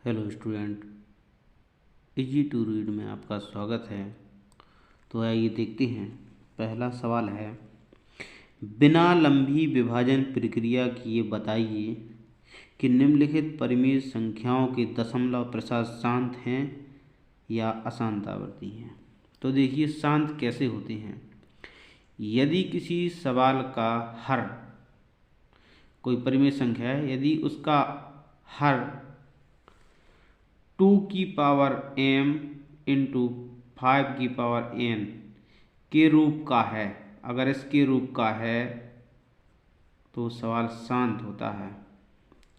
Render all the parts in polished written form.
Hello student, easy to read में आपका स्वागत है। तो आइए देखते हैं। पहला सवाल है, बिना लंबी विभाजन प्रक्रिया किए बताइए कि निम्नलिखित परिमेय संख्याओं के दशमलव प्रसाद शांत हैं या अशांत आवर्ती हैं। तो देखिए शांत कैसे होते हैं। यदि किसी सवाल का हर कोई परिमेय संख्या है, यदि उसका हर 2m इंटू 5n के रूप का है, अगर इसके रूप का है तो सवाल शांत होता है।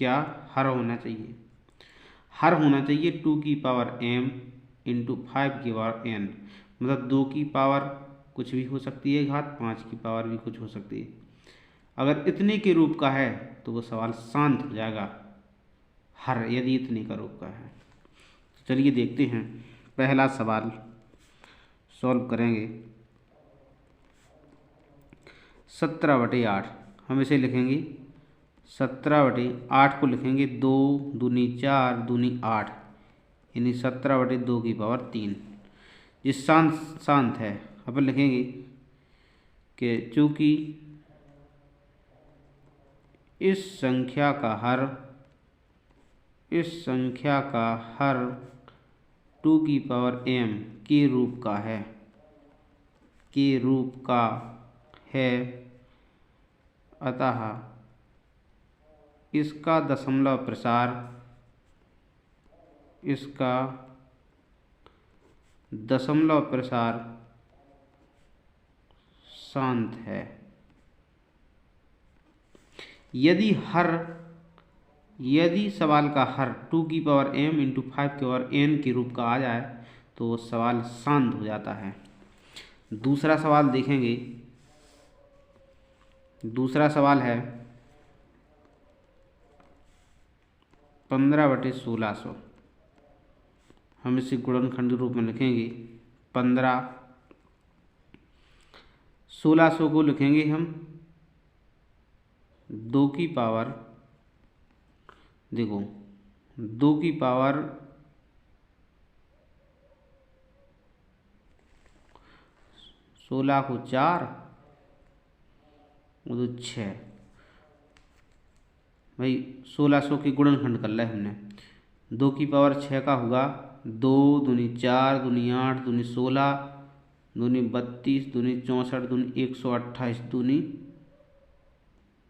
क्या हर होना चाहिए? हर होना चाहिए 2m इंटू 5n, मतलब 2 की पावर कुछ भी हो सकती है घात, 5 की पावर भी कुछ हो सकती है। अगर इतने के रूप का है तो वो सवाल शांत हो जाएगा, हर यदि इतने का रूप का है। चलिए देखते हैं। पहला सवाल सॉल्व करेंगे। 17/8 हम इसे लिखेंगे 17/8 को लिखेंगे 2 दूनी 4 दूनी 8, यानी 17/2 की पावर 3। ये शांत है। अपन लिखेंगे कि चूंकि इस संख्या का हर 2m के रूप का है, अतः इसका दशमलव प्रसार शांत है। यदि सवाल का हर 2m इंटू 5n के रूप का आ जाए तो सवाल शांत हो जाता है। दूसरा सवाल देखेंगे। दूसरा सवाल है 15/1600। हम इसे गुणनखंड रूप में लिखेंगे 15। 1600 को लिखेंगे हम 2 की पावर, देखो 2 की पावर 16 को 4 और 6, भाई 1600 की गुणनखंड कर लिया हमने। 2 की पावर 6 का होगा 2 दूनी 4 दूनी 8 दूनी 16 दूनी 32 दूनी 64 दूनी 128 दूनी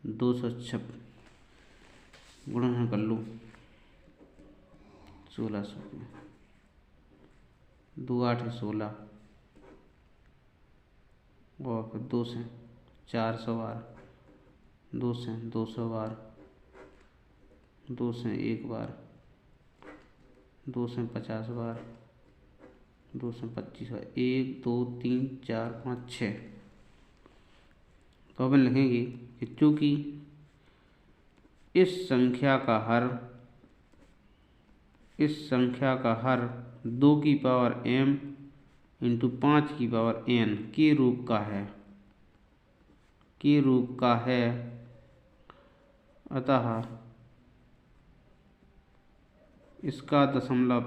256। गुणनखंड कर लो 1600 की। 2 8 16 और फिर 2 से 400 बार, 2 से 200 बार, 2 से 1 बार, 2 से 50 बार, 2 से 25 बार, 1 2 3 4 5 6। तो अपन लिखेंगे कि चूंकि इस संख्या का हर 2 की पावर m इंटू 5 की पावर n के रूप का है, अतः इसका दशमलव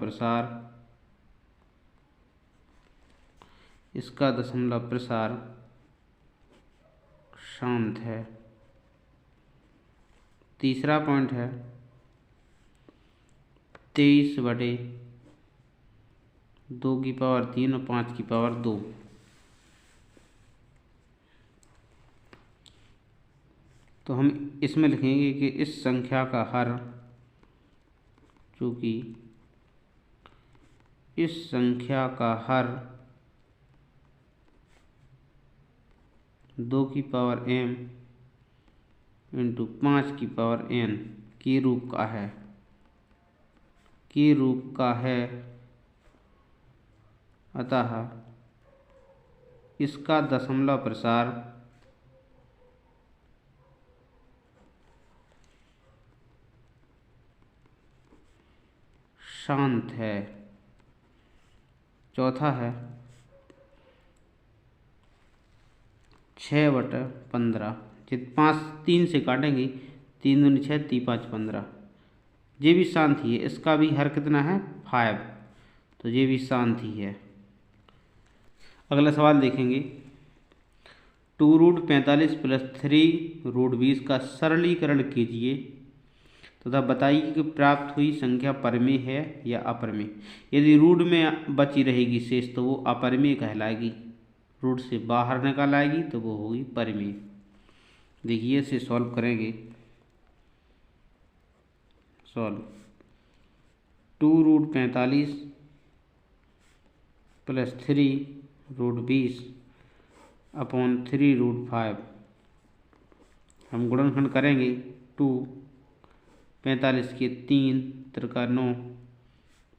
प्रसार शांत है। तीसरा पॉइंट है 23/2 की पावर 3 और 5 की पावर 2। तो हम इसमें लिखेंगे कि इस संख्या का हर, चूँकि इस संख्या का हर 2 की पावर m इंटू 5 की पावर n के रूप का है, अतः इसका दशमलव प्रसार शांत है। चौथा है 6/15। 5 3 से काटेंगे, 3 दूनी 6 3 5 15, ये भी शांत ही है, इसका भी हर कितना है 5, तो ये भी शांत ही है। अगला सवाल देखेंगे, 2√45 + 3√20 का सरलीकरण कीजिए तथा बताइए कि प्राप्त हुई संख्या परमेय है या अपरमेय। यदि रूट में बची रहेगी शेष तो वो अपरमेय कहलाएगी, रूट से बाहर निकाल आएगी तो वो होगी परमेय। देखिए इसे सॉल्व करेंगे। Solve 2√45 + 3√20 upon 3√5। हम गुणनखंड करेंगे। 2 45 के 3 त्रिका 9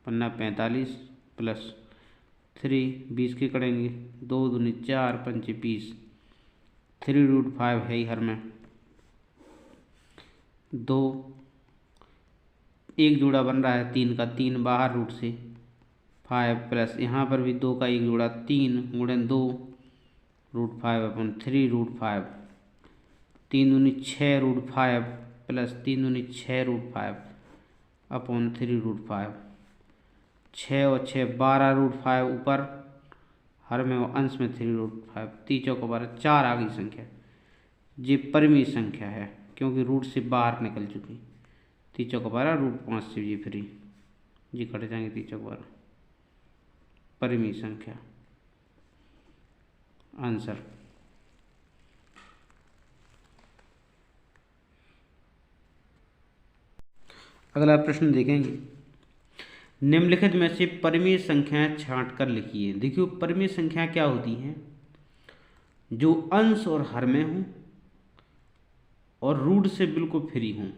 पन्ना 45 प्लस 3 20 के करेंगे 2 दूनी 4 पंचे 20। 3√5 है ही हर में 2 एक जोड़ा बन रहा है 3 का, 3 बाहर रूट से 5 प्लस यहाँ पर भी 2 का एक जोड़ा 3 गुणन 2√5 अपन 3√5। 3 दूनी 6√5 प्लस 3 दूनी 6√5 अपॉन 3√5। 6 और 6 12√5 ऊपर हर में और अंश में 3√5। 3 चौको 12 4 आ गई संख्या। ये परमीय संख्या है क्योंकि रूट से बाहर निकल चुकी। 3 चौको 12 √5 से ये फ्री जी कट जाएंगे। 3 चौको 12 परमीय संख्या आंसर। अगला प्रश्न देखेंगे, निम्नलिखित में से परमीय संख्याएं छांट कर लिखिए। देखिए परमीय संख्या क्या होती हैं, जो अंश और हर में हों और रूट से बिल्कुल फ्री हों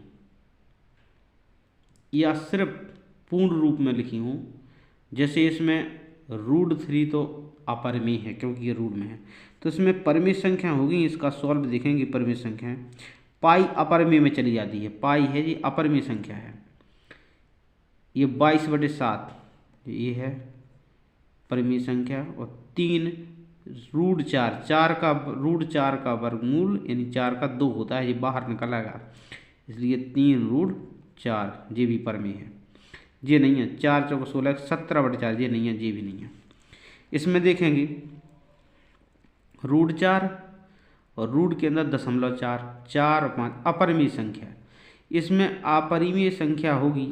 या सिर्फ पूर्ण रूप में लिखी हों। जैसे इसमें √3 तो अपरमीय है क्योंकि ये रूट में है, तो इसमें परमीय संख्या होगी। इसका सॉल्व देखेंगे। परमीय संख्या है पाई अपरमीय में चली जाती है। पाई है जी अपरमीय संख्या है। ये 22/7 ये है परमीय संख्या। और 3 √4 √4 का वर्गमूल यानी 4 का 2 होता है, ये बाहर निकलेगा इसलिए 3√4 ये भी परमीय है। ये नहीं है 4 चौको 16 17/4 ये नहीं है, ये भी नहीं है। इसमें देखेंगे √4 और रूट के अंदर 0.4 4 और 5 अपरिमेय संख्या। इसमें अपरिमेय संख्या होगी,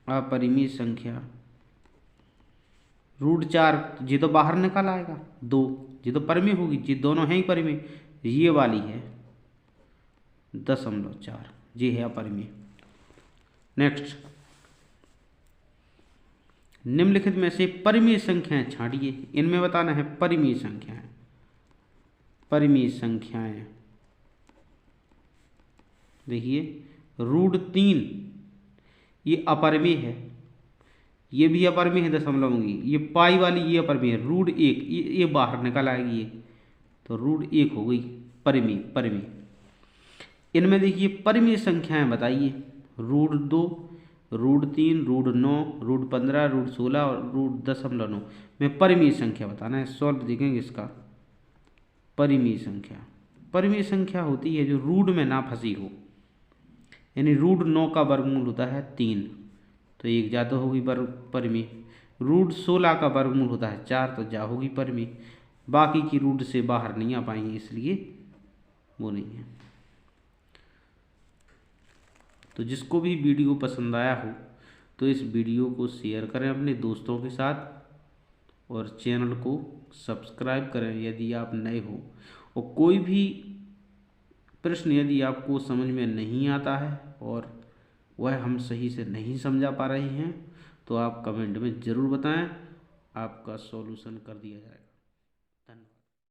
अपरिमेय संख्या √4 ये तो बाहर निकल आएगा 2 ये तो परिमेय होगी, ये दोनों हैं ही परिमेय। ये वाली है 0.4 ये है अपरिमेय। नेक्स्ट, निम्नलिखित में से परिमेय संख्याएं छांटिए। इनमें बताना है परिमेय संख्याएं। परिमेय संख्याएं देखिए √3 ये अपरिमेय है, ये भी अपरिमेय है दशमलव होंगी। ये पाई वाली ये अपरिमेय है। √1 ये बाहर निकल आएगी, ये तो √1 हो गई परिमेय। परिमेय इनमें देखिए परिमेय संख्याएं बताइए। √2 √3 √9 √15 √16 और √0.9 में परिमेय संख्या बताना है। सॉल्व देखेंगे इसका। परिमेय संख्या, परिमेय संख्या होती है जो रूट में ना फंसी हो, यानी √9 का वर्गमूल होता है 3 तो 1 जा तो होगी परिमेय। √16 का वर्गमूल होता है 4 तो जा होगी परिमेय। बाकी की रूट से बाहर नहीं आ पाएंगे इसलिए वो नहीं है। तो जिसको भी वीडियो पसंद आया हो तो इस वीडियो को शेयर करें अपने दोस्तों के साथ और चैनल को सब्सक्राइब करें यदि आप नए हो। और कोई भी प्रश्न यदि आपको समझ में नहीं आता है और वह हम सही से नहीं समझा पा रहे हैं तो आप कमेंट में ज़रूर बताएं, आपका सॉल्यूशन कर दिया जाएगा।